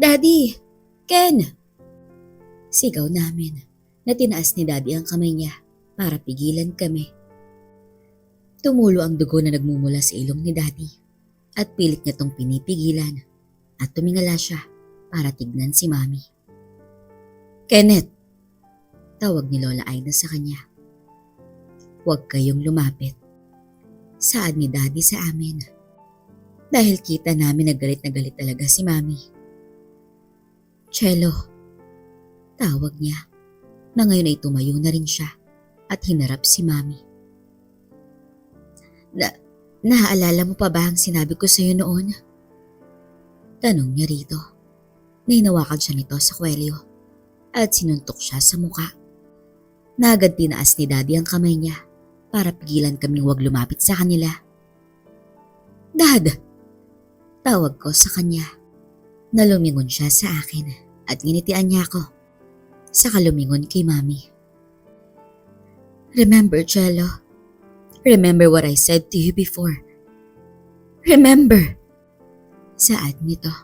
Daddy! Ken! Sigaw namin na tinaas ni Daddy ang kamay niya para pigilan kami. Tumulo ang dugo na nagmumula sa ilong ni Daddy at pilit niya tong pinipigilan at tumingala siya para tignan si Mami. Kenneth! Tawag ni Lola Aida sa kanya. Huwag kayong lumapit. Saad ni Daddy sa amin. Dahil kita namin na galit talaga si Mami. Cello, tawag niya, na ngayon ay tumayo na rin siya at hinarap si Mami. Naaalala mo pa ba ang sinabi ko sa iyo noon? Tanong niya rito. Nahinawakan siya nito sa kwelyo at sinuntok siya sa muka. Naagad tinaas ni Daddy ang kamay niya para pigilan kaming huwag lumapit sa kanila. Dad! Tawag ko sa kanya. Nalumingon siya sa akin at nginitian niya ako. Saka lumingon kay Mami. Remember, Cello? Remember what I said to you before. Remember! Saad nito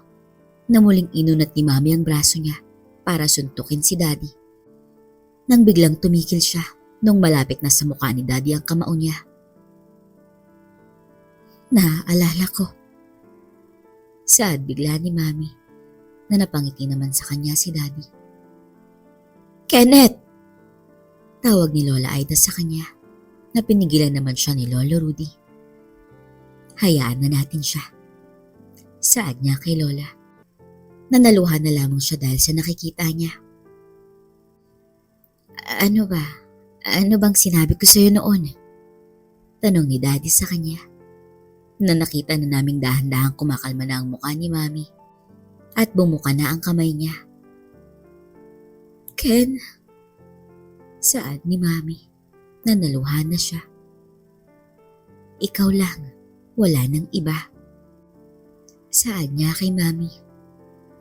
na muling inunat ni Mami ang braso niya para suntukin si Daddy. Nang biglang tumikil siya nung malapit na sa mukha ni Daddy ang kamao niya. Naaalala ko. Saad bigla ni Mami na napangiti naman sa kanya si Daddy. Kenneth! Tawag ni Lola Aida sa kanya na pinigilan naman siya ni Lolo Rudy. Hayaan na natin siya. Saad niya kay Lola. Nanaluhan na lamang siya dahil sa nakikita niya. Ano ba? Ano bang sinabi ko sa iyo noon? Tanong ni Daddy sa kanya. Na nakita na naming dahan-dahang kumakalma na ang mukha ni Mami at bumuka na ang kamay niya. Ken, saad ni Mami na naluhan na siya. Ikaw lang, wala nang iba. Saad niya kay Mami.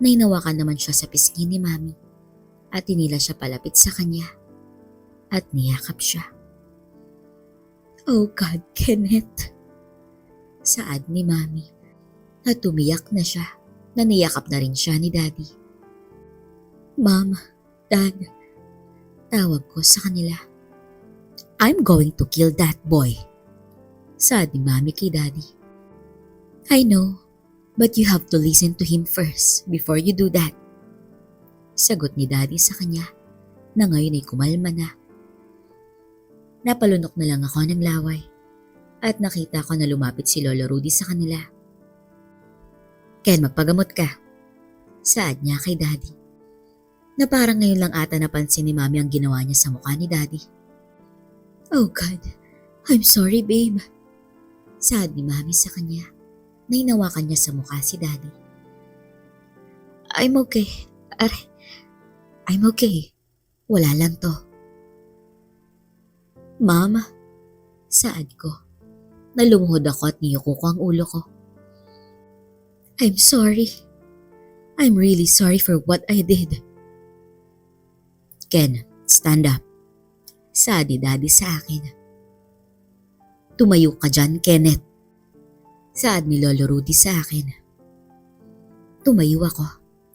Nainawakan naman siya sa pisngi ni Mami at tinila siya palapit sa kanya at niyakap siya. Oh God, Kenneth! Saad ni Mami at tumiyak na siya na niyakap na rin siya ni Daddy. Mom, Dad, tawag ko sa kanila. I'm going to kill that boy. Saad ni Mami kay Daddy. I know, but you have to listen to him first before you do that. Sagot ni Daddy sa kanya na ngayon ay kumalma na. Napalunok na lang ako ng laway at nakita ko na lumapit si Lolo Rudy sa kanila. Ken, magpagamot ka. Saad niya kay Daddy. Na parang ngayon lang ata napansin ni Mami ang ginawa niya sa mukha ni Daddy. Oh God, I'm sorry babe. Saad ni Mami sa kanya. Nainawakan niya sa mukha si Daddy. I'm okay. I'm okay. Wala lang to. Mom, saad ko. Nalumuhod ako at niyuko ko ang ulo ko. I'm sorry. I'm really sorry for what I did. Ken, stand up. Saad ni Daddy sa akin. Tumayo ka dyan, Kenneth. Saad ni Lolo Rudy sa akin. Tumayo ako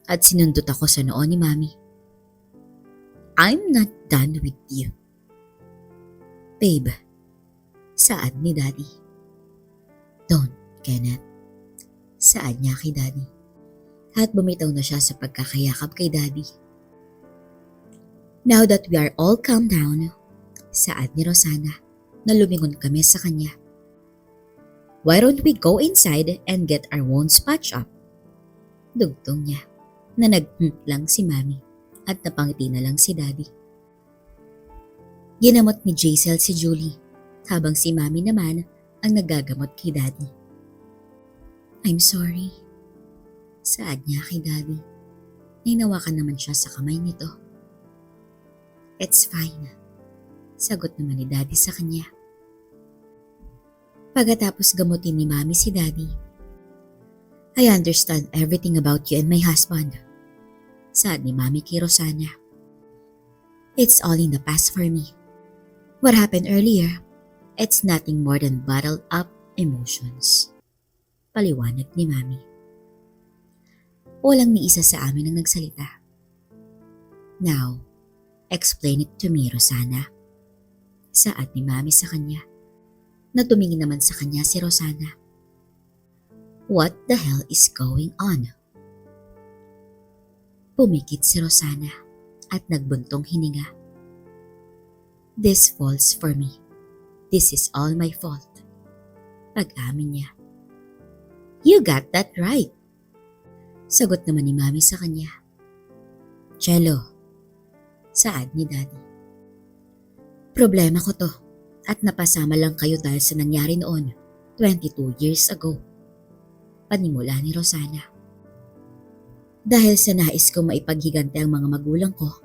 at sinundot ako sa noo ni Mami. I'm not done with you. Babe, saad ni Daddy. Don't, Kenneth. Saad niya kay Daddy. At bumitaw na siya sa pagkakayakap kay Daddy. Now that we are all calmed down, saad ni Rosana na lumingon kami sa kanya. Why don't we go inside and get our wounds patched up? Dugtong niya na lang si Mami at napangiti na lang si Daddy. Ginamot ni Jaisel si Julie habang si Mami naman ang nagagamot kay Daddy. I'm sorry. Saad niya kay Daddy. Nainawakan naman siya sa kamay nito. It's fine. Sagot naman ni Daddy sa kanya. Pagkatapos gamutin ni Mami si Daddy. I understand everything about you and my husband. Saad ni Mami kay Rosana. It's all in the past for me. What happened earlier, it's nothing more than bottled up emotions. Paliwanag ni Mami. Walang ni isa sa amin ang nagsalita. Now, explain it to me, Rosana. Saad ni Mami sa kanya. Na tumingin naman sa kanya si Rosana. What the hell is going on? Pumikit si Rosana at nagbuntong hininga. This falls for me. This is all my fault. Pag-amin niya. You got that right. Sagot naman ni Mami sa kanya. Cello. Saad ni Daddy. Problema ko to at napasama lang kayo dahil sa nangyari noon 22 years ago. Panimula ni Rosana. Dahil sa nais kong maipaghigante ang mga magulang ko,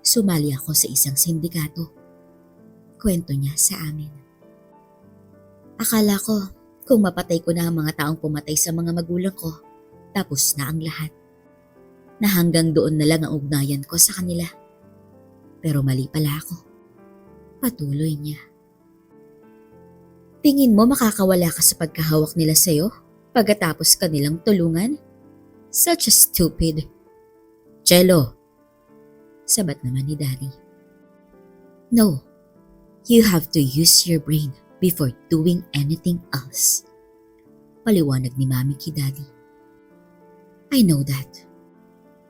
sumali ako sa isang sindikato. Kwento niya sa amin. Akala ko kung mapatay ko na ang mga taong pumatay sa mga magulang ko, tapos na ang lahat. Na hanggang doon na lang ang ugnayan ko sa kanila. Pero mali pala ako. Patuloy niya. Tingin mo makakawala ka sa pagkahawak nila sa'yo pagkatapos kanilang tulungan? Such a stupid. Cello. Sabat naman ni Daddy. No. You have to use your brain before doing anything else. Paliwanag ni Mami kay Daddy. I know that.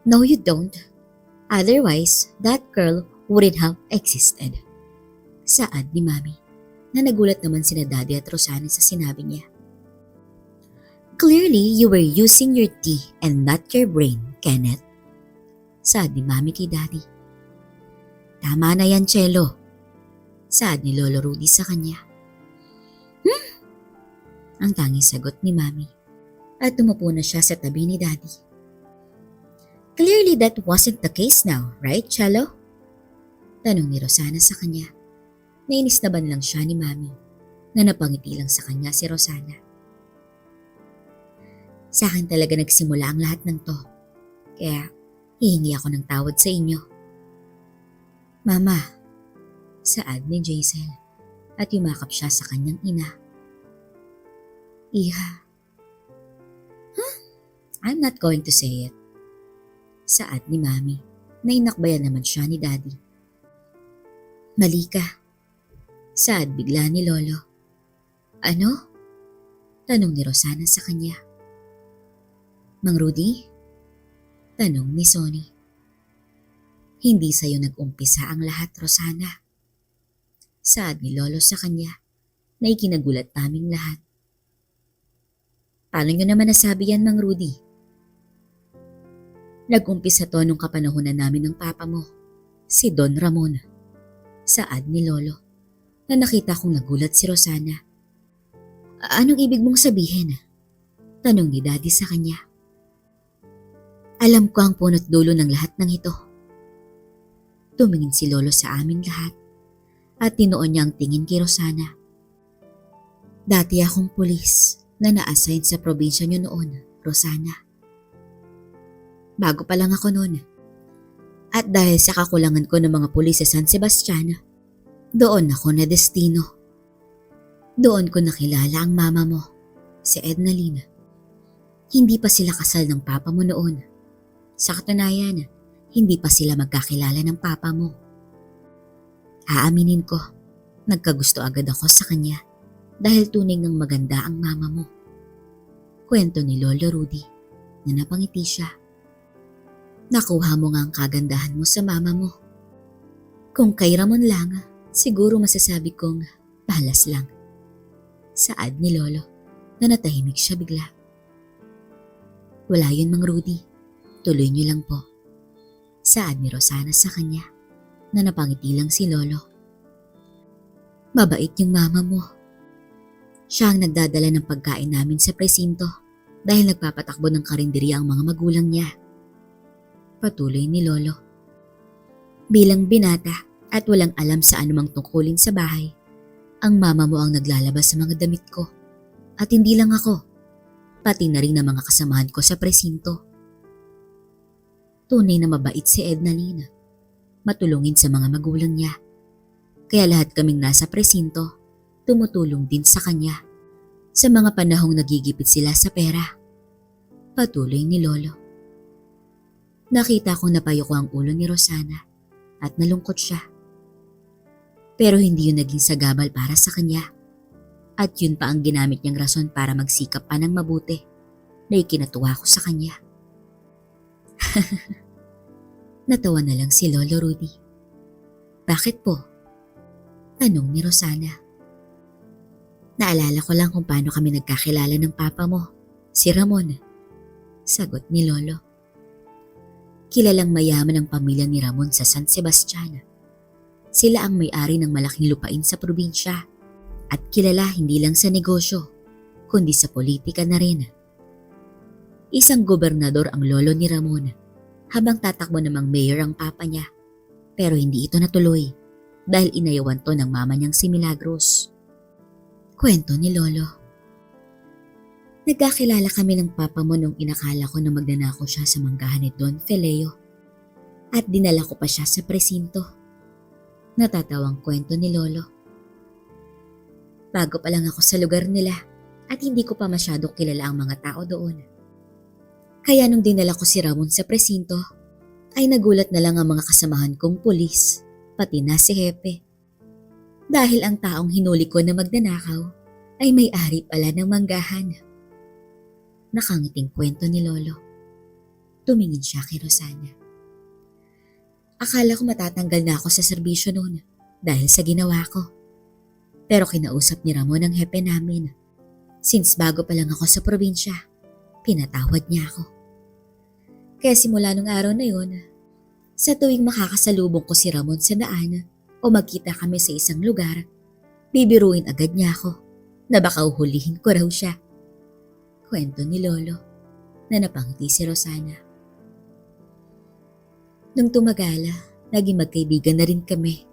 No, you don't. Otherwise, that girl wouldn't have existed. Saad ni Mami, na nagulat naman sina Daddy at Rosana sa sinabi niya. Clearly, you were using your tea and not your brain, Kenneth. Saad ni Mami kay Daddy. Tama na yan, Cello. Saad ni Lolo Rudy sa kanya. Ang tanging sagot ni Mami at tumupo na siya sa tabi ni Daddy. Clearly that wasn't the case now, right, Cello? Tanong ni Rosana sa kanya. Nainis na ban lang siya ni Mami na napangiti lang sa kanya si Rosana. Sa akin talaga nagsimula ang lahat ng to. Kaya hihingi ako ng tawad sa inyo. Mama, saad ni Jaisel at yumakap siya sa kanyang ina. Iha. Huh? I'm not going to say it. Saad ni Mami na inakbayan naman siya ni Daddy. Mali ka. Saad bigla ni Lolo. Ano? Tanong ni Rosana sa kanya. Mang Rudy? Tanong ni Sonny. Hindi sa'yo nag-umpisa ang lahat, Rosana. Saad ni Lolo sa kanya na ikinagulat naming lahat. Paano nyo naman nasabi yan, Mang Rudy? Nag-umpisa to nung kapanahunan namin ng papa mo, si Don Ramon. Saad ni Lolo, na nakita kong nagulat si Rosana. Anong ibig mong sabihin? Tanong ni Daddy sa kanya. Alam ko ang punot dulo ng lahat ng ito. Tumingin si Lolo sa aming lahat at tinuon niya ang tingin kay Rosana. Dati akong pulis na na-assign sa probinsya niyo noon, Rosana. Bago pa lang ako noon. At dahil sa kakulangan ko ng mga pulis sa San Sebastian, doon ako na destino. Doon ko nakilala ang mama mo, si Ednalyn. Hindi pa sila kasal ng papa mo noon. Sa katunayan, hindi pa sila magkakilala ng papa mo. Aaminin ko, nagkagusto agad ako sa kanya dahil tunay ng maganda ang mama mo. Kwento ni Lolo Rudy na napangiti siya. Nakuha mo nga ang kagandahan mo sa mama mo. Kung kay Ramon lang, siguro masasabi kong balas lang. Saad ni Lolo na natahimik siya bigla. Wala yun, Mang Rudy. Tuloy niyo lang po. Saad ni Rosana sa kanya na napangiti lang si Lolo. Mabait yung mama mo. Siya ang nagdadala ng pagkain namin sa presinto dahil nagpapatakbo ng karinderya ang mga magulang niya. Patuloy ni Lolo. Bilang binata at walang alam sa anumang tungkulin sa bahay, ang mama mo ang naglalabas sa mga damit ko. At hindi lang ako, pati na rin ang mga kasamahan ko sa presinto. Tunay na mabait si Ednalyn. Matulungin sa mga magulang niya. Kaya lahat kaming nasa presinto, tumutulong din sa kanya sa mga panahong nagigipit sila sa pera. Patuloy ni Lolo Nakita kong napayoko ang ulo ni Rosana at nalungkot siya. Pero hindi yun naging sagabal para sa kanya. At yun pa ang ginamit niyang rason para magsikap pa ng mabuti na ikinatuwa ko sa kanya. Natawa na lang si Lolo Rudy. Bakit po? Tanong ni Rosana. Naalala ko lang kung paano kami nagkakilala ng papa mo, si Ramon. Sagot ni Lolo. Kilalang mayaman ang pamilya ni Ramon sa San Sebastian. Sila ang may-ari ng malaking lupain sa probinsya at kilala hindi lang sa negosyo, kundi sa politika na rin. Isang gobernador ang lolo ni Ramon habang tatakbo namang mayor ang papa niya. Pero hindi ito natuloy dahil inayawan to ng mama niyang si Milagros. Kwento ni Lolo. Nagkakilala kami ng papa mo nung inakala ko na magnanakaw siya sa manggahan ni Don Feleo at dinala ko pa siya sa presinto. Natatawang kwento ni Lolo. Bago pa lang ako sa lugar nila at hindi ko pa masyado kilala ang mga tao doon. Kaya nung dinala ko si Ramon sa presinto, ay nagulat na lang ang mga kasamahan kong pulis, pati na si Hepe. Dahil ang taong hinuli ko na magnanakaw ay may-ari pala ng manggahan. Nakangiting kwento ni Lolo. Tumingin siya kay Rosana. Akala ko matatanggal na ako sa serbisyo noon dahil sa ginawa ko. Pero kinausap ni Ramon ang hepe namin. Since bago pa lang ako sa probinsya, pinatawad niya ako. Kaya simula nung araw na yun, sa tuwing makakasalubong ko si Ramon sa daan o magkita kami sa isang lugar, bibiruin agad niya ako na baka uhulihin ko raw siya. Kwento ni Lolo na napangiti si Rosana. Nung tumagala, naging magkaibigan na rin kami.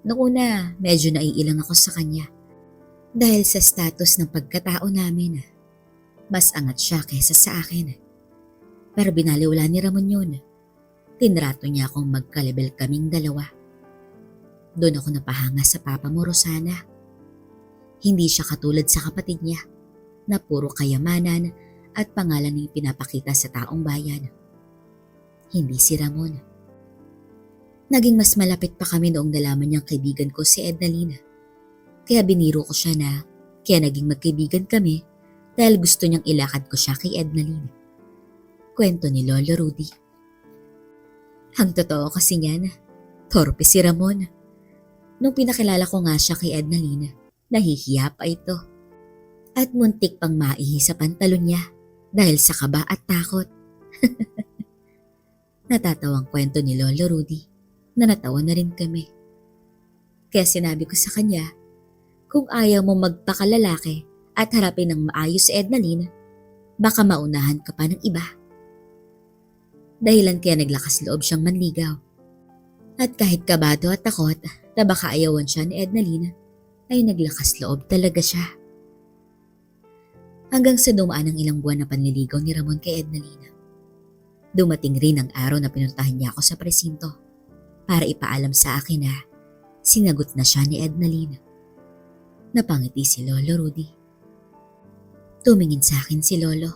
Noong una, medyo naiilang ako sa kanya dahil sa status ng pagkatao namin. Mas angat siya kaysa sa akin. Pero binaliwala ni Ramon yun. Tinrato niya akong magkalebel kaming dalawa. Doon ako napahanga sa papa mo, Rosana. Hindi siya katulad sa kapatid niya na puro kayamanan at pangalan ang pinapakita sa taong bayan. Hindi si Ramon. Naging mas malapit pa kami noong nalaman niyang kaibigan ko si Ednalina. Kaya biniro ko siya na kaya naging magkaibigan kami dahil gusto niyang ilakad ko siya kay Ednalina. Kwento ni Lolo Rudy. Ang totoo kasi niyan, torpe si Ramon. Nung pinakilala ko nga siya kay Ednalina, nahihiya pa ito. At muntik pang maihi sa pantalon niya dahil sa kaba at takot. Natatawang kwento ni Lolo Rudy na natawa na rin kami. Kaya sinabi ko sa kanya, kung ayaw mo magpakalalaki at harapin ng maayos si Ednalina, baka maunahan ka pa ng iba. Dahilan kaya naglakas loob siyang manligaw. At kahit kabado at takot na baka ayawan siya ni Ednalina, ay naglakas loob talaga siya. Hanggang sa dumaan ang ilang buwan na panliligaw ni Ramon kay Ednalina. Dumating rin ang araw na pinuntahan niya ako sa presinto para ipaalam sa akin na sinagot na siya ni Ednalina. Napangiti si Lolo Rudy. Tumingin sa akin si Lolo.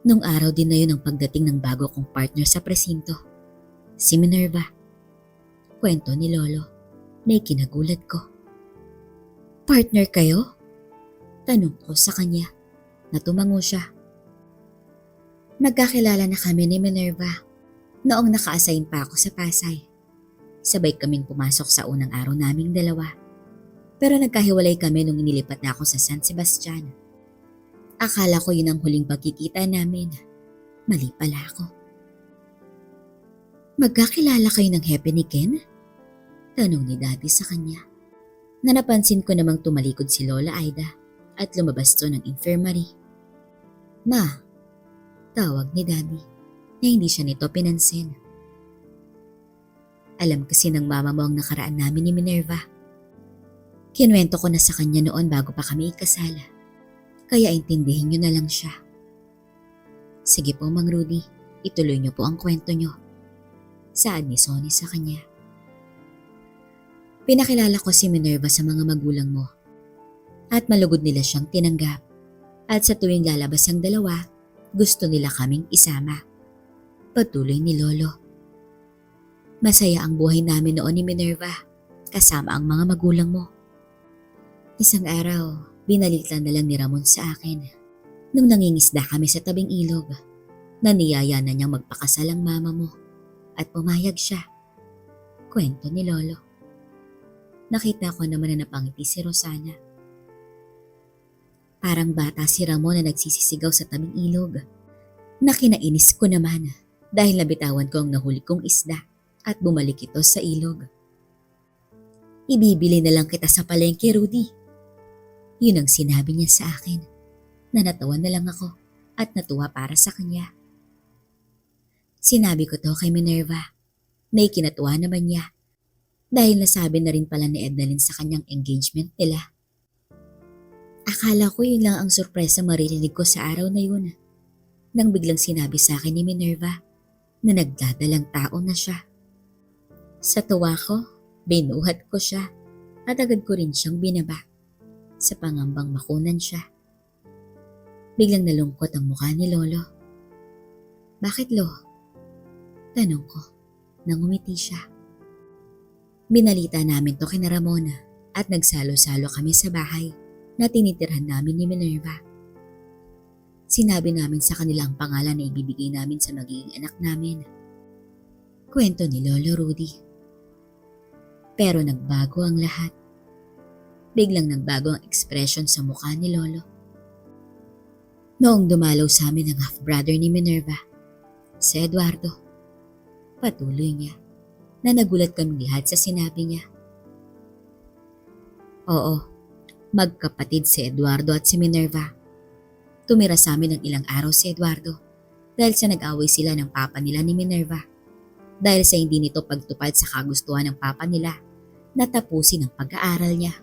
Nung araw din na yun ang pagdating ng bago kong partner sa presinto, si Minerva. Kwento ni Lolo na ikinagulat ko. Partner kayo? Tanong ko sa kanya na tumango siya. Magkakilala na kami ni Minerva noong naka-assign pa ako sa Pasay. Sabay kaming pumasok sa unang araw naming dalawa. Pero nagkahiwalay kami nung inilipat na ako sa San Sebastian. Akala ko yun ang huling pagkikita namin. Mali pala ako. Magkakilala kayo ng hepe ni Ken? Tanong ni Daddy sa kanya. Na napansin ko namang tumalikod si Lola Aida at lumabas to ng infirmary. Ma, tawag ni Daddy na hindi siya nito pinansin. Alam kasi ng mama mo ang nakaraan namin ni Minerva. Kinuwento ko na sa kanya noon bago pa kami ikasal. Kaya intindihin niyo na lang siya. Sige po, Mang Rudy, ituloy niyo po ang kwento niyo. Saad ni Sonny sa kanya. Pinakilala ko si Minerva sa mga magulang mo. At malugod nila siyang tinanggap. At sa tuwing lalabas ang dalawa, gusto nila kaming isama. Patuloy ni Lolo. Masaya ang buhay namin noon ni Minerva kasama ang mga magulang mo. Isang araw, binalita na lang ni Ramon sa akin nung nangingisda kami sa tabing ilog na niyaya na niyang magpakasal ang mama mo at pumayag siya. Kwento ni Lolo. Nakita ko naman na napangiti si Rosana. Parang bata si Ramon na nagsisisigaw sa tabing ilog na kinainis ko naman dahil nabitawan ko ang nahuli kong isda at bumalik ito sa ilog. Ibibili na lang kita sa palengke, Rudy. Yun ang sinabi niya sa akin na natawa na lang ako at natuwa para sa kanya. Sinabi ko to kay Minerva na ikinatuwa naman niya dahil nasabi na rin pala ni Ednalyn sa kanyang engagement nila. Akala ko yun lang ang sorpresa maririnig ko sa araw na yun nang biglang sinabi sa akin ni Minerva na nagdadalang tao na siya. Sa tuwa ko, binuhat ko siya at agad ko rin siyang binaba sa pangambang makunan siya. Biglang nalungkot ang mukha ni Lolo. Bakit, Lo? Tanong ko nang umiti siya. Binalita namin to kina Ramon at nagsalo-salo kami sa bahay na tinitirhan namin ni Minerva. Sinabi namin sa kanila ang pangalan na ibibigay namin sa magiging anak namin. Kwento ni Lolo Rudy. Pero nagbago ang lahat. Biglang nagbago ang ekspresyon sa mukha ni Lolo. Noong dumalaw sa amin ang half-brother ni Minerva, si Eduardo, patuloy niya na nagulat kami lahat sa sinabi niya. Oo, magkapatid si Eduardo at si Minerva. Tumira sa amin ng ilang araw si Eduardo dahil sa nag-away sila ng papa nila ni Minerva. Dahil sa hindi nito pagtupad sa kagustuhan ng papa nila na tapusin ang pag-aaral niya.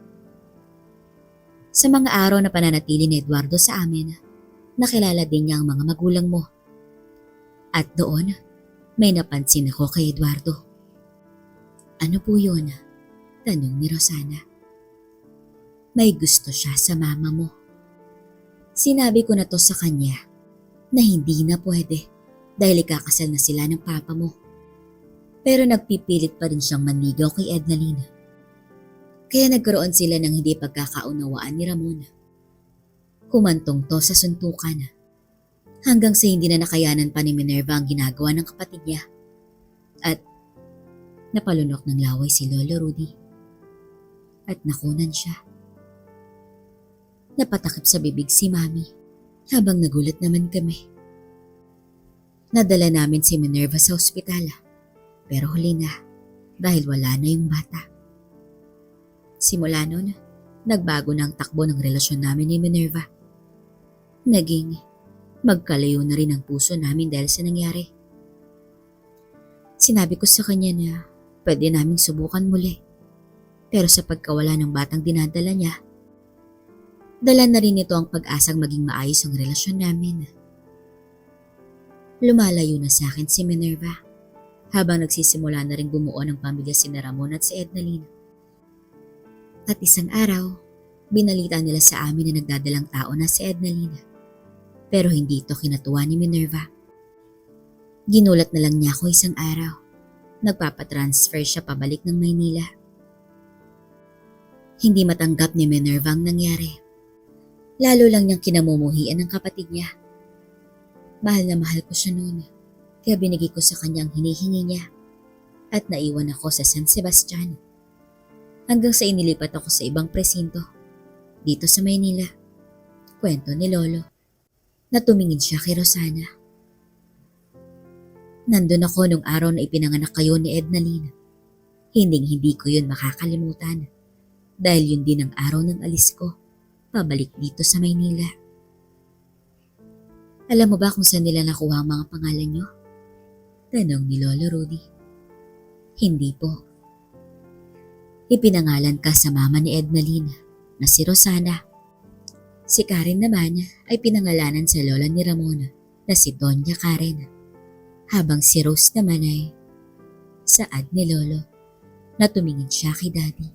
Sa mga araw na pananatili ni Eduardo sa amin, nakilala din niya ang mga magulang mo. At doon, may napansin ako kay Eduardo. Ano po yun? Tanong ni Rosana. May gusto siya sa mama mo. Sinabi ko na to sa kanya na hindi na pwede dahil ikakasal na sila ng papa mo. Pero nagpipilit pa rin siyang manligaw kay Ednalyn. Kaya nagkaroon sila ng hindi pagkakaunawaan ni Ramon. Kumantong to sa suntukan hanggang sa hindi na nakayanan pa ni Minerva ang ginagawa ng kapatid niya. At napalunok ng laway si Lolo Rudy. At nakunan siya. Napatakip sa bibig si Mami habang nagulat naman kami. Nadala namin si Minerva sa ospital. Pero huli na dahil wala na yung bata. Simula noon, nagbago na ang takbo ng relasyon namin ni Minerva. Naging magkalayo na rin ang puso namin dahil sa nangyari. Sinabi ko sa kanya na pwede naming subukan muli. Pero sa pagkawala ng batang dinadala niya, dala na rin ito ang pag-asang maging maayos ang relasyon namin. Lumalayo na sa akin si Minerva. Habang nagsisimula na rin bumuo ng pamilya si Ramon at si Ednalyn. At isang araw, binalita nila sa amin na nagdadalang tao na si Ednalyn. Pero hindi ito kinatuwa ni Minerva. Ginulat na lang niya ako isang araw. Nagpapatransfer siya pabalik ng Maynila. Hindi matanggap ni Minerva ang nangyari. Lalo lang niyang kinamumuhian ng kapatid niya. Mahal na mahal ko siya noon. Kaya binigay ko sa kanya ang hinihingi niya at naiwan ako sa San Sebastian hanggang sa inilipat ako sa ibang presinto dito sa Maynila. Kwento ni Lolo na tumingin siya kay Rosana. Nandun ako nung araw na ipinanganak kayo ni Ednalyn. Hindi ko yun makakalimutan dahil yun din ang araw ng alis ko pabalik dito sa Maynila. Alam mo ba kung saan nila nakuha ang mga pangalan niyo? Tanong ni Lolo Rudy. Hindi po. Ipinangalan ka sa mama ni Ednalyn na si Rosana. Si Karen naman ay pinangalanan sa lola ni Ramon na si Doña Karen. Habang si Rose naman ay saad ni Lolo na tumingin siya kay Daddy.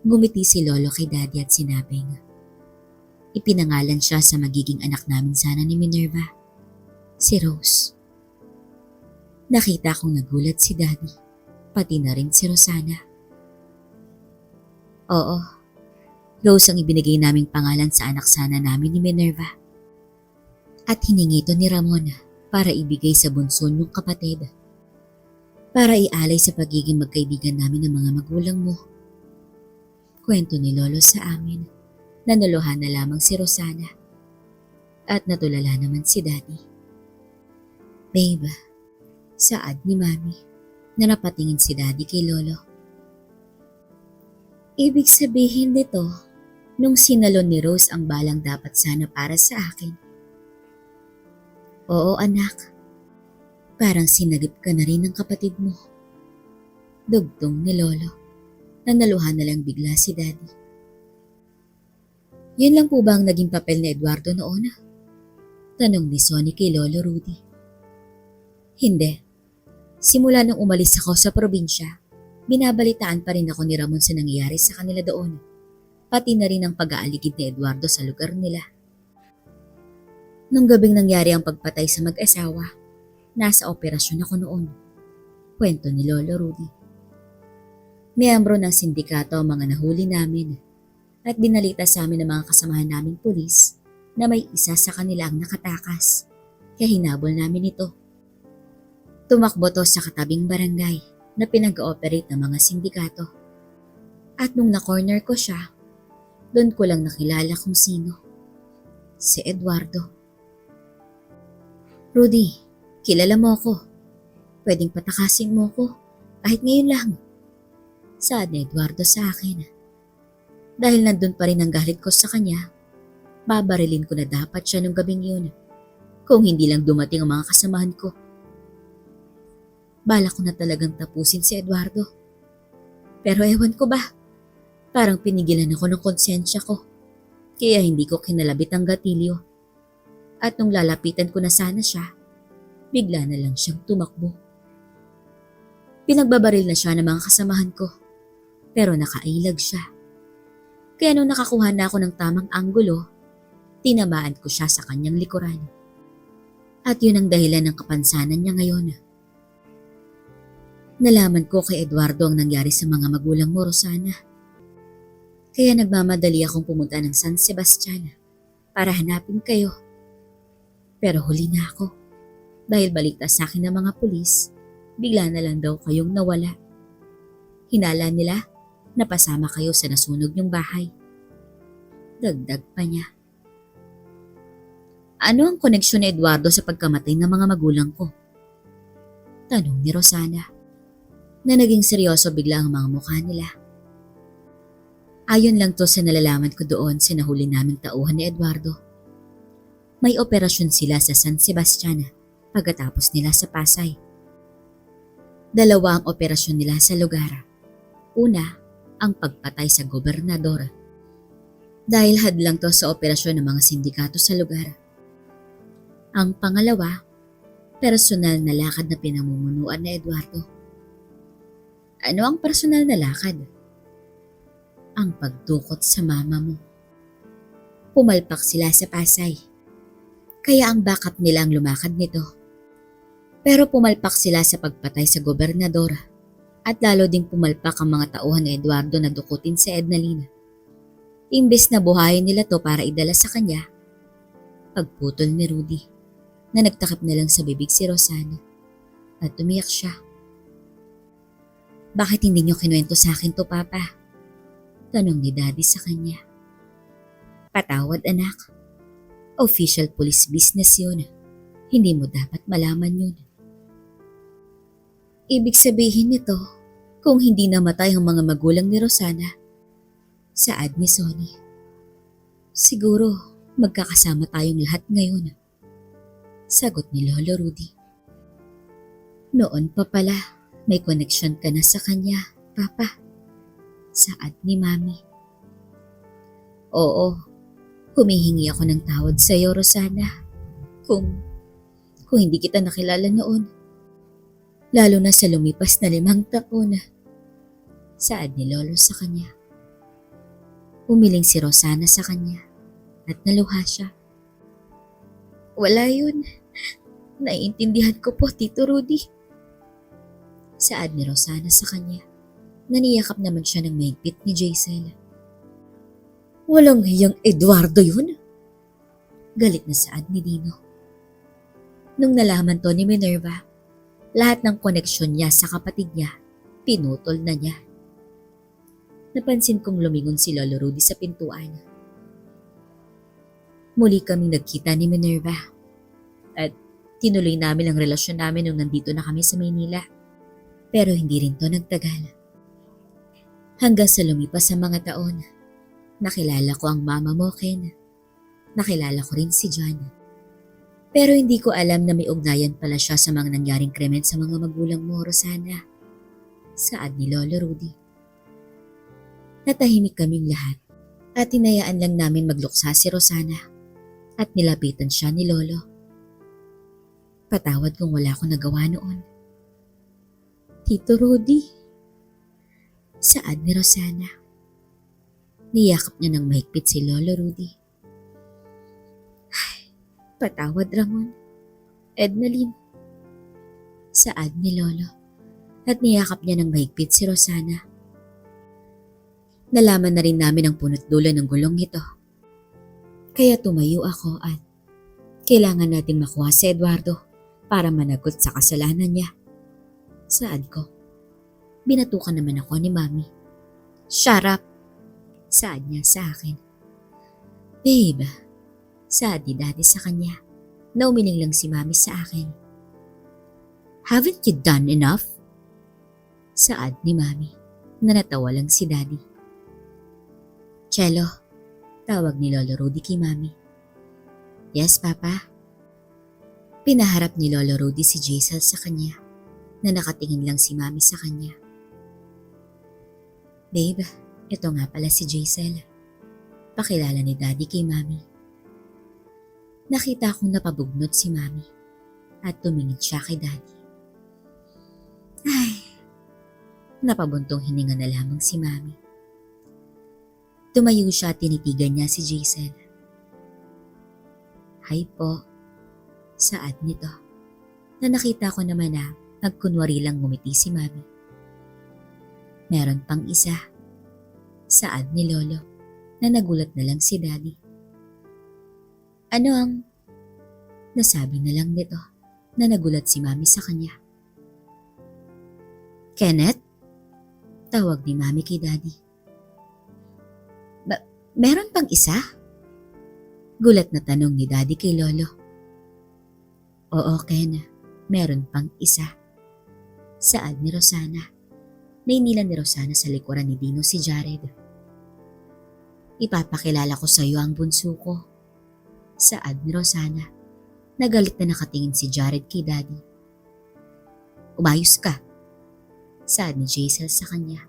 Ngumiti si Lolo kay Daddy at sinabing, ipinangalan siya sa magiging anak namin sana ni Minerva, si Rose. Nakita kong nagulat si Daddy, pati na rin si Rosana. Oo, Rose ang ibinigay naming pangalan sa anak sana namin ni Minerva. At hiningi ito ni Ramon para ibigay sa bunso niyong kapatid. Para ialay sa pagiging magkaibigan namin ng mga magulang mo. Kwento ni Lolo sa amin na naluhan na lamang si Rosana. At natulala naman si Daddy. Babe, saad ni Mami na napatingin si Daddy kay Lolo. Ibig sabihin nito, nung sinalon ni Rose ang balang dapat sana para sa akin. Oo anak, parang sinagip ka na rin ng kapatid mo. Dugtong ni Lolo, na naluhan na lang bigla si Daddy. Yun lang po ba ang naging papel ni Eduardo noon? Tanong ni Sonny kay Lolo Rudy. Hindi. Simula nung umalis ako sa probinsya, binabalitaan pa rin ako ni Ramon sa nangyayari sa kanila doon. Pati na rin ang pag-aaligid ni Eduardo sa lugar nila. Nung gabing nangyari ang pagpatay sa mag-asawa, nasa operasyon ako noon. Kwento ni Lolo Rudy. Miyembro ng sindikato ang mga nahuli namin at binalita sa amin ng mga kasamahan naming pulis na may isa sa kanila ang nakatakas, kaya hinabol namin ito. Tumakbo to sa katabing barangay na pinag-ooperate ng mga sindikato. At nung na-corner ko siya, doon ko lang nakilala kung sino. Si Eduardo. Rudy, kilala mo ako. Pwedeng patakasin mo ko kahit ngayon lang. Saad ni Eduardo sa akin. Dahil nandun pa rin ang galit ko sa kanya, babarilin ko na dapat siya nung gabing yun. Kung hindi lang dumating ang mga kasamahan ko. Bala ko na talagang tapusin si Eduardo. Pero ewan ko ba, parang pinigilan ako ng konsensya ko. Kaya hindi ko kinalabit ang gatilyo. At nung lalapitan ko na sana siya, bigla na lang siyang tumakbo. Pinagbabaril na siya ng mga kasamahan ko, pero nakailag siya. Kaya nung nakakuha na ako ng tamang anggulo, tinamaan ko siya sa kanyang likuran. At yun ang dahilan ng kapansanan niya ngayon. Nalaman ko kay Eduardo ang nangyari sa mga magulang mo, Rosana. Kaya nagmamadali akong pumunta ng San Sebastian para hanapin kayo. Pero huli na ako dahil balita sa akin ng mga pulis, bigla na lang daw kayong nawala. Hinala nila na pasama kayo sa nasunog niyong bahay. Dagdag pa niya. Ano ang koneksyon ni Eduardo sa pagkamatay ng mga magulang ko? Tanong ni Rosana, na naging seryoso bigla ang mga mukha nila. Ayon lang to sa nalalaman ko doon sa nahuli naming tauhan ni Eduardo. May operasyon sila sa San Sebastian pagkatapos nila sa Pasay. Dalawa ang operasyon nila sa lugar. Una, ang pagpatay sa gobernador. Dahil hadlang to sa operasyon ng mga sindikato sa lugar. Ang pangalawa, personal na lakad na pinamumunuan ni Eduardo. Ano ang personal na lakad? Ang pagdukot sa mama mo. Pumalpak sila sa Pasay. Kaya ang backup nila ang lumakad nito. Pero pumalpak sila sa pagpatay sa gobernador at lalo ding pumalpak ang mga tauhan ni Eduardo na dukutin si Ednalina. Imbes na buhayin nila to para idala sa kanya, pagputol ni Rudy na nagtakip na lang sa bibig si Rosana at umiyak siya. Bakit hindi niyo kinuwento sa akin to, Papa? Tanong ni Daddy sa kanya. Patawad anak. Official police business yun. Hindi mo dapat malaman yun. Ibig sabihin nito, kung hindi namatay ang mga magulang ni Rosana, saad ni Sonny. Siguro magkakasama tayong lahat ngayon. Sagot ni Lolo Rudy. Noon pa pala, may connection ka na sa kanya, Papa. Saad ni Mami. Oo. Humihingi ako ng tawad sa iyo, Rosana. Kung hindi kita nakilala noon. Lalo na sa lumipas na 5 taon. Saad ni Lolo sa kanya. Umiling si Rosana sa kanya at naluha siya. Wala yun. Naiintindihan ko po, Tito Rudy. Saad ni Rosana sa kanya. Naniyakap naman siya ng mahigpit ni Jaisel. Walang hiyang Eduardo yun? Galit na saad ni Dino. Nung nalaman to ni Minerva, lahat ng koneksyon niya sa kapatid niya, pinutol na niya. Napansin kong lumingon si Lolo Rudy sa pintuan. Muli kaming nagkita ni Minerva at tinuloy namin ang relasyon namin nung nandito na kami sa Maynila. Pero hindi rin to nagtagal. Hanggang sa lumipas sa mga taon, nakilala ko ang mama mo, Ken. Nakilala ko rin si John. Pero hindi ko alam na may ugnayan pala siya sa mga nangyaring krimen sa mga magulang mo, Rosana. Saad ni Lolo Rudy. Natahimik kaming lahat at hinayaan lang namin magluksa si Rosana at nilapitan siya ni Lolo. Patawad kung wala akong nagawa noon. Tito Rudy. Saad ni Rosana. Niyakap niya ng mahigpit si Lolo Rudy. Patawad, Ramon. Ednaline. Saad ni Lolo at niyakap niya ng mahigpit si Rosana. Nalaman na rin namin ang punot dulo ng gulong ito. Kaya tumayo ako at kailangan natin makuha si Eduardo para managot sa kasalanan niya. Saad ko. Binatukan naman ako ni Mami. Shut up! Saad niya sa akin. Babe, saad ni Daddy sa kanya. Naumiling lang si Mami sa akin. Haven't you done enough? Saad ni Mami na natawa lang si Daddy. Cello, tawag ni Lolo Rudy kay Mami. Yes, Papa. Pinaharap ni Lolo Rudy si Jaisel sa kanya na nakatingin lang si Mami sa kanya. Babe, ito nga pala si Jaisel. Pakilala ni Daddy kay Mami. Nakita akong napabugnot si Mami at tumingin siya kay Daddy. Ay, napabuntong hininga na lamang si Mami. Tumayo siya at tinitigan niya si Jaisel. Hi po, saad nito na nakita ko naman na nagkunwari lang ngumiti si Mami. Meron pang isa, saad ni Lolo na nagulat na lang si Daddy. Ano ang? Nasabi na lang nito na nagulat si Mami sa kanya. Kenneth? Tawag ni Mami kay Daddy. Meron pang isa? Gulat na tanong ni Daddy kay Lolo. Oo, Ken. Meron pang isa. Saad ni Rosana. Nainila ni Rosana sa likuran ni Dino si Jared. Ipapakilala ko sa iyo ang bunso ko. Saad ni Rosana. Nagalit na nakatingin si Jared kay Daddy. Umayos ka. Saad ni Jaisel sa kanya.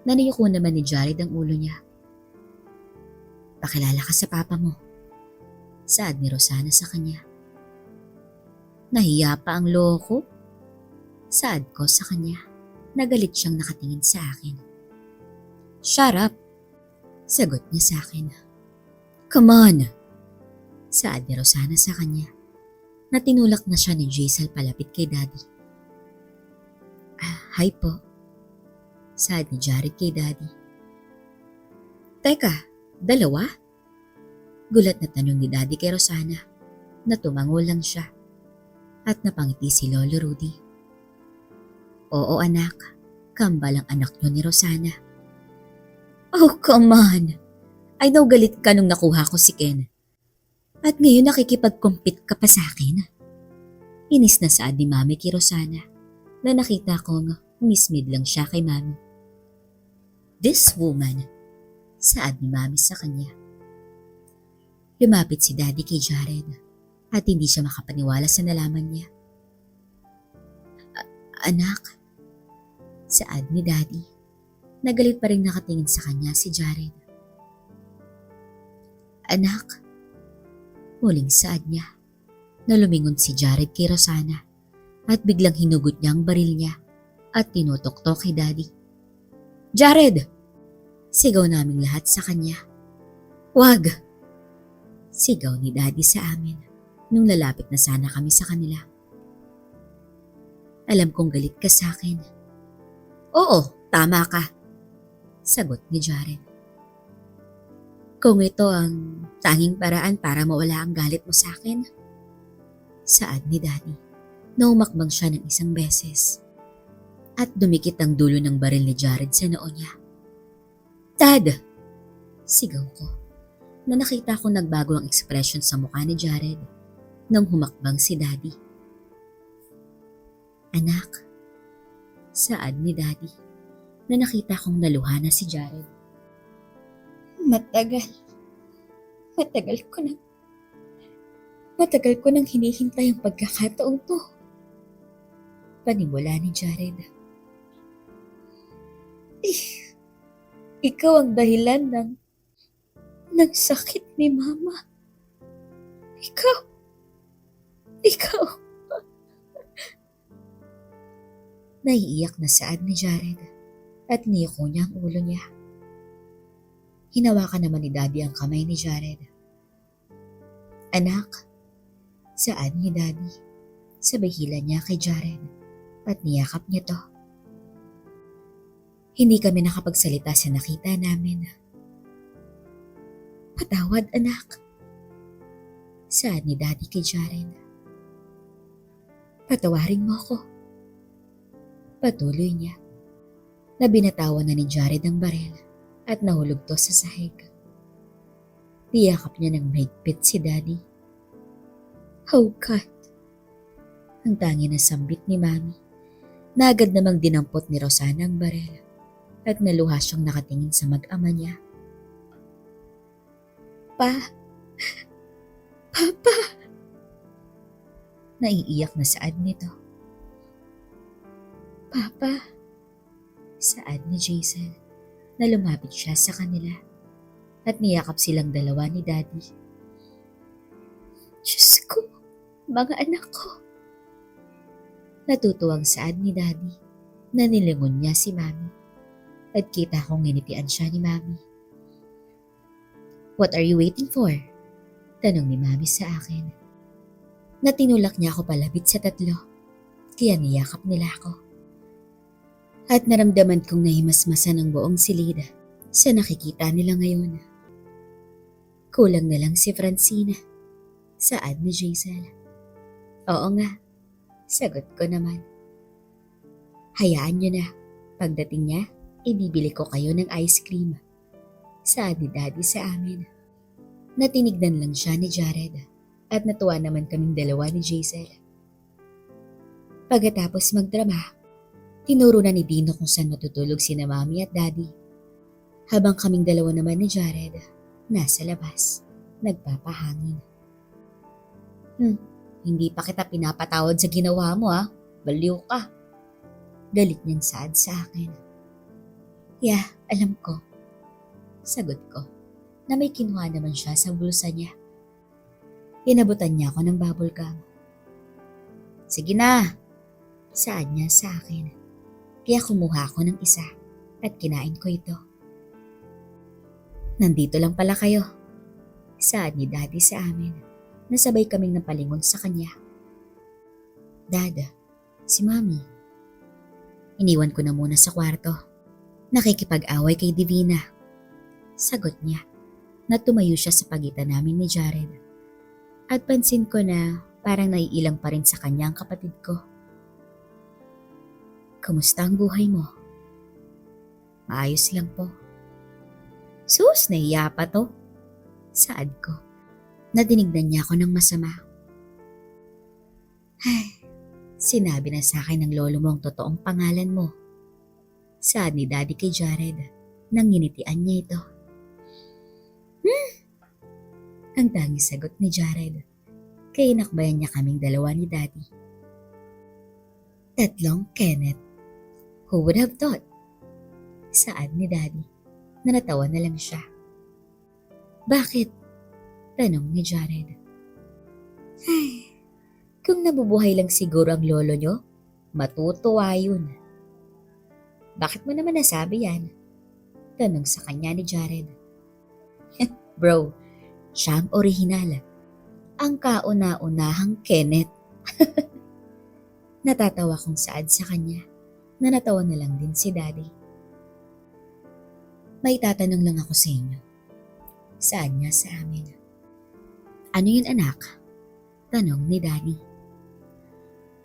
Nanayuko naman ni Jared ang ulo niya. Pakilala ka sa papa mo. Saad ni Rosana sa kanya. Nahiya pa ang loko. Saad ko sa kanya. Nagalit siyang nakatingin sa akin. Shut up. Sagot niya sa akin. Come on. Saad ni Rosana sa kanya. Natinulak na siya ni Jaisel palapit kay Daddy. Hi po. Saad ni Jared kay Daddy. Teka, dalawa? Gulat na tanong ni Daddy kay Rosana na tumango lang siya at napangiti si Lolo Rudy. Oo anak, kambal ang anak niyo ni Rosana. Oh come on! I know galit ka nung nakuha ko si Ken. At ngayon nakikipag-compete ka pa sa akin. Inis na saad ni Mami kay Rosana na nakita kong mismid lang siya kay Mami. This woman, saad ni Mami sa kanya. Lumapit si Daddy kay Jared at hindi siya makapaniwala sa nalaman niya. Anak, saad ni Daddy. Nagalit pa rin nakatingin sa kanya si Jared. Anak, muling saad niya na lumingon si Jared kay Rosana at biglang hinugot niya ang baril niya at tinutok-tok kay Daddy. Jared! Sigaw naming lahat sa kanya. Wag! Sigaw ni Daddy sa amin nung lalapit na sana kami sa kanila. Alam kong galit ka sa akin. Oo, tama ka, sagot ni Jared. Kung ito ang tanging paraan para mawala ang galit mo sa akin, saad ni Daddy na umakbang siya ng isang beses at dumikit ang dulo ng baril ni Jared sa noo niya. Dad! Sigaw ko na nakita ko nagbago ang ekspresyon sa mukha ni Jared nang humakbang si Daddy. Anak, saad ni Daddy na nakita kong naluha na si Jared. Matagal ko nang hinihintay ang pagkakataong to. Panimula ni Jared. Ikaw ang dahilan ng sakit ni Mama. Ikaw. Naiiyak na saad ni Jared at niyoko niya ang ulo niya. Hinawakan naman ni Daddy ang kamay ni Jared. Anak, saad ni Daddy, sabay hila niya kay Jared at niyakap niya to. Hindi kami nakapagsalita sa nakita namin. Patawad anak, saad ni Daddy kay Jared. Patawarin mo ako. Patuloy niya na binatawan na ni Jared ang baril at nahulog to sa sahig. Tiyakap niya ng mahigpit si Daddy. Oh God! Ang tangi na sambit ni Mami na agad namang dinampot ni Rosana ang baril at naluha siyang nakatingin sa mag-ama niya. Papa! Naiiyak na saad nito. Papa! Saad ni Jason na lumapit siya sa kanila at niyakap silang dalawa ni Daddy. Diyos ko, mga anak ko. Natutuwang saad ni Daddy na nilingon niya si Mami at kita kong nginitian siya ni Mami. What are you waiting for? Tanong ni Mami sa akin. Natinulak niya ako palapit sa tatlo, kaya niyakap nila ako. At naramdaman kong nahimasmasan ang buong silid sa nakikita nila ngayon. Kulang na lang si Francina, saad ni Jason. Oo nga, sagot ko naman. Hayaan niyo na, pagdating niya, ibibili ko kayo ng ice cream, saad ni Daddy sa amin. Natinignan lang siya ni Jared at natuwa naman kaming dalawa ni Jason. Pagkatapos magdrama, tinuro na ni Dino kung saan matutulog sina Mami at Daddy. Habang kaming dalawa naman ni Jared, nasa labas, nagpapahangin. Hindi pa kita pinapatawad sa ginawa mo baliw ka. Galit niyang saad sa akin. Yeah, alam ko. Sagot ko na may kinuha naman siya sa bulsa niya. Inabutan niya ako ng bubble gum. Sige na, saad niya sa akin. Kaya kumuha ako ng isa at kinain ko ito. Nandito lang pala kayo, saad ni Daddy sa amin. Nasabay kaming napalingon sa kanya. Dad, si Mami. Iniwan ko na muna sa kwarto. Nakikipag-away kay Divina. Sagot niya na tumayo siya sa pagitan namin ni Jared. At pansin ko na parang naiilang pa rin sa kanya ang kapatid ko. Kumusta ang buhay mo? Maayos lang po. Sus, nahiya pa to. Saad ko. Natinignan niya ako ng masama. Ay, sinabi na sa akin ng lolo mo ang totoong pangalan mo. Saad ni Daddy kay Jared nang nginitian niya ito. Ang tanging sagot ni Jared. Kaya inakbayan niya kaming dalawa ni Daddy. Tatlong Kenneth. Who would have thought? Saad ni Daddy na natawa na lang siya. Bakit? Tanong ni Jared. Ay, kung nabubuhay lang siguro ang lolo nyo, matutuwa yun. Bakit mo naman nasabi yan? Tanong sa kanya ni Jared. Bro, siya ang orihinal. Ang kauna-unahang Kenneth. Natatawa kong saad sa kanya na natawa na lang din si Daddy. May tatanong lang ako sa inyo. Saad niya sa amin. Ano yun anak? Tanong ni Daddy.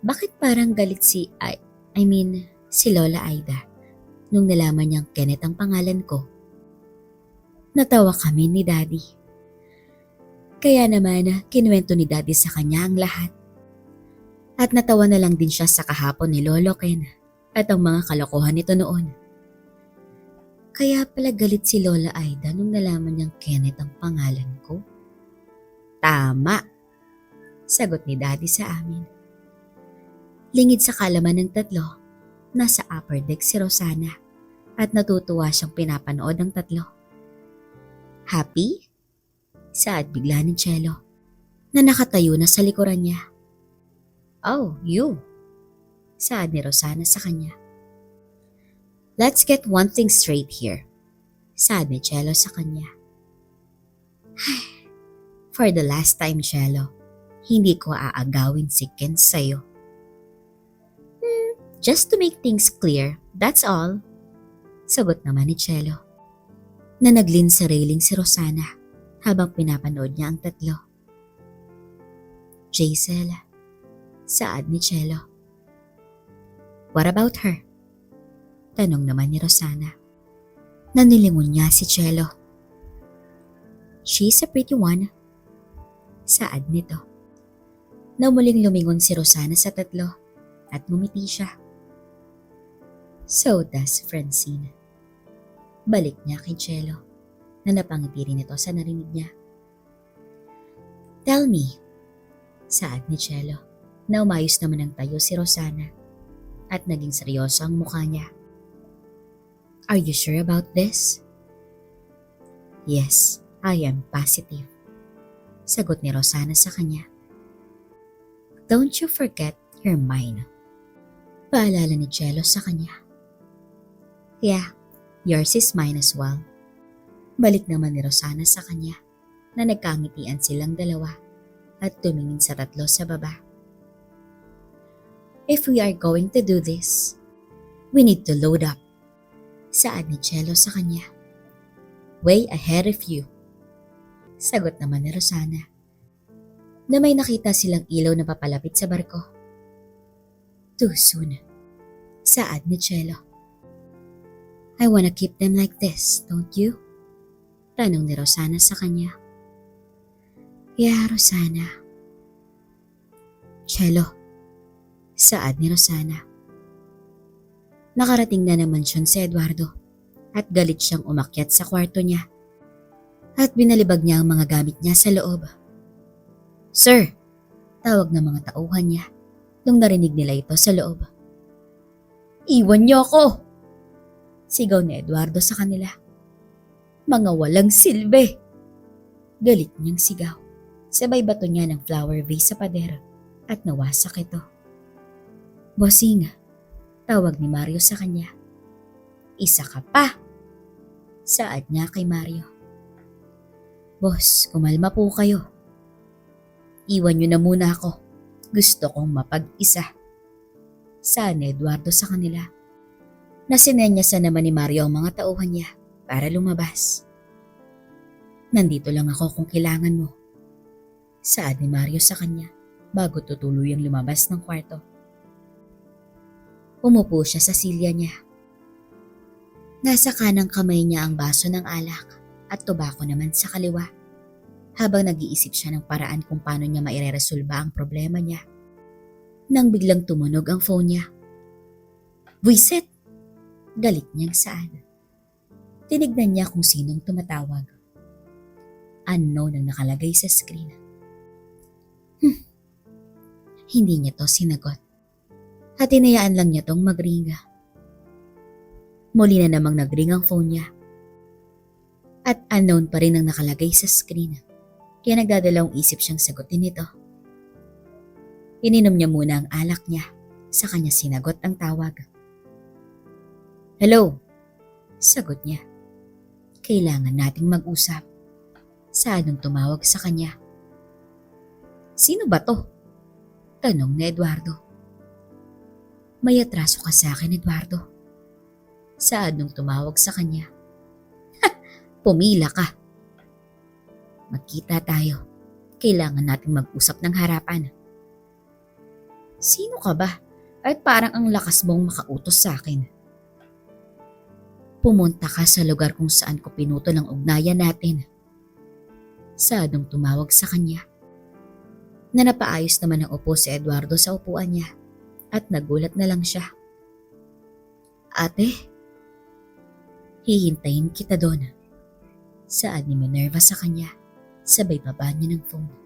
Bakit parang galit si si Lola Aida nung nalaman niyang Kenneth ang pangalan ko? Natawa kami ni Daddy. Kaya naman kinuwento ni Daddy sa kanya ang lahat. At natawa na lang din siya sa kahapon ni Lolo Ken at ang mga kalokohan nito noon. Kaya pala galit si Lola Aida nung nalaman niyang Kenneth ang pangalan ko? Tama! Sagot ni Daddy sa amin. Lingid sa kalaman ng tatlo, nasa upper deck si Rosana at natutuwa siyang pinapanood ang tatlo. Happy? Saad bigla ni Cello na nakatayo na sa likuran niya. Oh, you! Saad ni Rosana sa kanya. Let's get one thing straight here. Saad ni Cello sa kanya. For the last time, Cello, hindi ko aagawin si Ken sa'yo. Just to make things clear, that's all. Sagot naman ni Cello. Na naglin sa railing si Rosana habang pinapanood niya ang tatlo. Jaisel, saad ni Cello. What about her? Tanong naman ni Rosana. Nanilingon niya si Cello. She's a pretty one. Saad nito. Na muling lumingon si Rosana sa tatlo at ngumiti siya. So does Francine. Balik niya kay Cello na napangiti rin ito sa narinig niya. Tell me, saad ni Cello na umayos naman ang tayo si Rosana at naging seryoso ang mukha niya. Are you sure about this? Yes, I am positive. Sagot ni Rosana sa kanya. Don't you forget your mine. Paalala ni Cello sa kanya. Yeah, yours is mine as well. Balik naman ni Rosana sa kanya na nagkangitian silang dalawa at tumingin sa tatlo sa baba. If we are going to do this, we need to load up. Saad ni Cello sa kanya. Way ahead of you. Sagot naman ni Rosana na may nakita silang ilaw na papalapit sa barko. Too soon. Saad ni Cello. I wanna keep them like this, don't you? Tanong ni Rosana sa kanya. Yeah, Rosana. Cello. Saad ni Rosana. Nakarating na naman siya si Eduardo at galit siyang umakyat sa kwarto niya at binalibag niya ang mga gamit niya sa loob. Sir! Tawag ng mga tauhan niya nung narinig nila ito sa loob. Iwan niyo ako! Sigaw ni Eduardo sa kanila. Mga walang silbi! Galit niyang sigaw. Sabay bato niya ng flower vase sa pader at nawasak ito. Bossing, tawag ni Mario sa kanya. Isa ka pa! Saad niya kay Mario. Boss, kumalma po kayo. Iwan niyo na muna ako. Gusto kong mapag-isa. Saad ni Eduardo sa kanila. Nasinenyasan naman ni Mario ang mga tauhan niya para lumabas. Nandito lang ako kung kailangan mo. Saad ni Mario sa kanya bago tutuluyang lumabas ng kwarto. Umupo siya sa silya niya. Nasa kanang kamay niya ang baso ng alak at tobako naman sa kaliwa habang nag-iisip siya ng paraan kung paano niya maireresolba ang problema niya. Nang biglang tumunog ang phone niya. Buisit! Galit niyang saad. Tinignan niya kung sinong tumatawag. Unknown ang nakalagay sa screen. Hindi niya to sinagot. At hinayaan lang niya tong magringa. Muli na namang nagring ang phone niya. At unknown pa rin ang nakalagay sa screen. Kaya nagdadalawang isip siyang sagutin ito. Ininom niya muna ang alak niya. Sa kanya sinagot ang tawag. Hello? Sagot niya. Kailangan nating mag-usap. Saad nung tumawag sa kanya. Sino ba to? Tanong ni Eduardo. May atraso ka sa akin, Eduardo. Saad nung tumawag sa kanya. Pumila ka. Magkita tayo. Kailangan nating mag-usap ng harapan. Sino ka ba? Ay parang ang lakas mong makautos sa akin. Pumunta ka sa lugar kung saan ko pinutol ang ugnayan natin. Saad nung tumawag sa kanya. Na napaayos naman ang upo si Eduardo sa upuan niya at nagulat na lang siya. Ate, hihintayin kita doon. Saad ni Minerva sa kanya, sabay baba niya ng phone.